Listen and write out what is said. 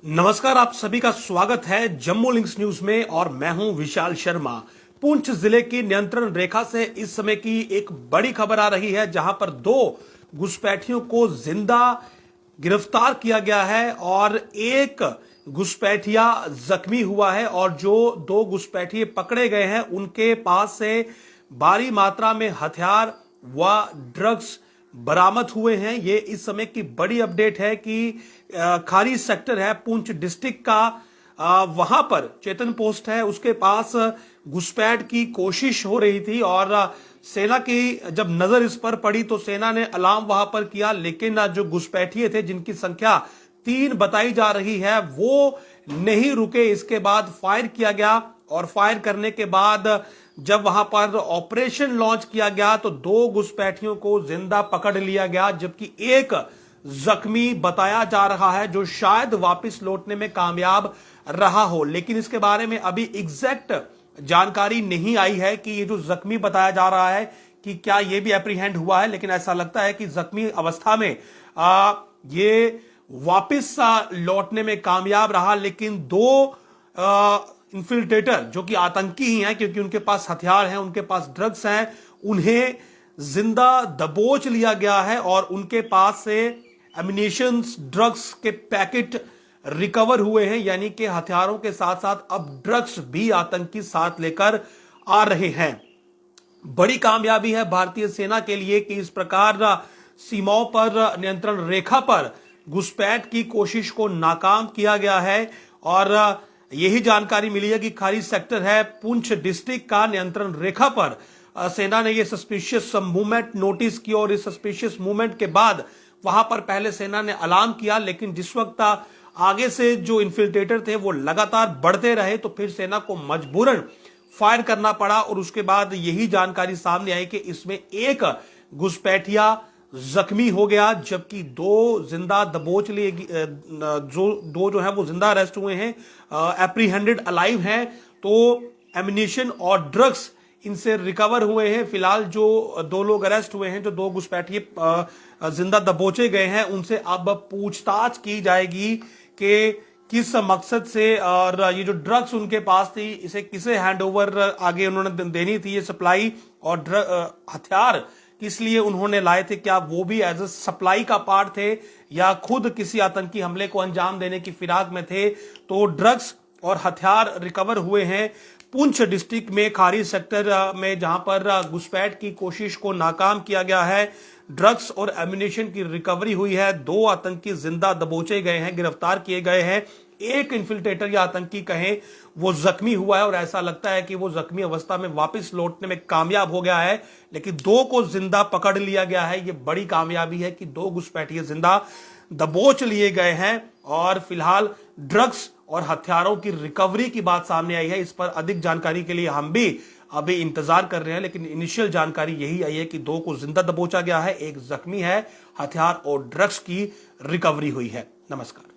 नमस्कार, आप सभी का स्वागत है जम्मू लिंक्स न्यूज में और मैं हूं विशाल शर्मा। पुंछ जिले की नियंत्रण रेखा से इस समय की एक बड़ी खबर आ रही है, जहां पर दो घुसपैठियों को जिंदा गिरफ्तार किया गया है और एक घुसपैठिया जख्मी हुआ है। और जो दो घुसपैठिए पकड़े गए हैं उनके पास से भारी मात्रा में हथियार व ड्रग्स बरामद हुए हैं। ये इस समय की बड़ी अपडेट है कि खारी सेक्टर है पुंछ डिस्ट्रिक्ट का, वहां पर चेतन पोस्ट है, उसके पास घुसपैठ की कोशिश हो रही थी और सेना की जब नजर इस पर पड़ी तो सेना ने अलार्म वहां पर किया, लेकिन जो घुसपैठिए थे जिनकी संख्या 3 बताई जा रही है वो नहीं रुके। इसके बाद फायर किया गया और फायर करने के बाद जब वहां पर ऑपरेशन लॉन्च किया गया तो 2 घुसपैठियों को जिंदा पकड़ लिया गया, जबकि एक जख्मी बताया जा रहा है जो शायद वापस लौटने में कामयाब रहा हो। लेकिन इसके बारे में अभी एग्जैक्ट जानकारी नहीं आई है कि ये जो जख्मी बताया जा रहा है कि क्या ये भी एप्रीहेंड हुआ है, लेकिन ऐसा लगता है कि जख्मी अवस्था में ये वापस लौटने में कामयाब रहा। लेकिन 2 इन्फिल्ट्रेटर जो कि आतंकी ही हैं, क्योंकि उनके पास हथियार हैं, उनके पास ड्रग्स हैं, उन्हें जिंदा दबोच लिया गया है और उनके पास से एमिनेशन ड्रग्स के पैकेट रिकवर हुए हैं। यानी कि हथियारों के साथ साथ अब ड्रग्स भी आतंकी साथ लेकर आ रहे हैं। बड़ी कामयाबी है भारतीय सेना के लिए कि इस प्रकार सीमाओं पर नियंत्रण रेखा पर घुसपैठ की कोशिश को नाकाम किया गया है। और यही जानकारी मिली है कि खारी सेक्टर है पुंछ डिस्ट्रिक्ट का नियंत्रण रेखा पर सेना ने यह सस्पिशियस मूवमेंट नोटिस की और इस सस्पिशियस मूवमेंट के बाद वहां पर पहले सेना ने अलार्म किया, लेकिन जिस वक्त आगे से जो इन्फिल्ट्रेटर थे वो लगातार बढ़ते रहे तो फिर सेना को मजबूरन फायर करना पड़ा। और उसके बाद यही जानकारी सामने आई कि इसमें एक घुसपैठिया जख्मी हो गया, जबकि 2 जिंदा दबोच लिए, जो है वो जिंदा अरेस्ट हुए हैं, एप्रीहेंडेड अलाइव हैं। तो एमिनेशन और ड्रग्स इनसे रिकवर हुए हैं। फिलहाल जो 2 लोग अरेस्ट हुए हैं, जो 2 घुसपैठिए जिंदा दबोचे गए हैं, उनसे अब पूछताछ की जाएगी कि किस मकसद से और ये जो ड्रग्स उनके पास थी इसे किसे हैंडओवर आगे उन्होंने देनी थी, ये सप्लाई और हथियार किस लिए उन्होंने लाए थे, क्या वो भी एज ए सप्लाई का पार्ट थे या खुद किसी आतंकी हमले को अंजाम देने की फिराक में थे। तो ड्रग्स और हथियार रिकवर हुए हैं पुंछ डिस्ट्रिक्ट में खारी सेक्टर में, जहां पर घुसपैठ की कोशिश को नाकाम किया गया है। ड्रग्स और एम्यूनेशन की रिकवरी हुई है। 2 आतंकी जिंदा दबोचे गए हैं, गिरफ्तार किए गए हैं। एक इन्फिल्ट्रेटर या आतंकी कहें वो जख्मी हुआ है और ऐसा लगता है कि वो जख्मी अवस्था में वापस लौटने में कामयाब हो गया है, लेकिन 2 को जिंदा पकड़ लिया गया है। ये बड़ी कामयाबी है कि 2 घुसपैठिए जिंदा दबोच लिए गए हैं और फिलहाल ड्रग्स और हथियारों की रिकवरी की बात सामने आई है। इस पर अधिक जानकारी के लिए हम भी अभी इंतजार कर रहे हैं, लेकिन इनिशियल जानकारी यही आई है कि 2 को जिंदा दबोचा गया है, एक जख्मी है, हथियार और ड्रग्स की रिकवरी हुई है। नमस्कार।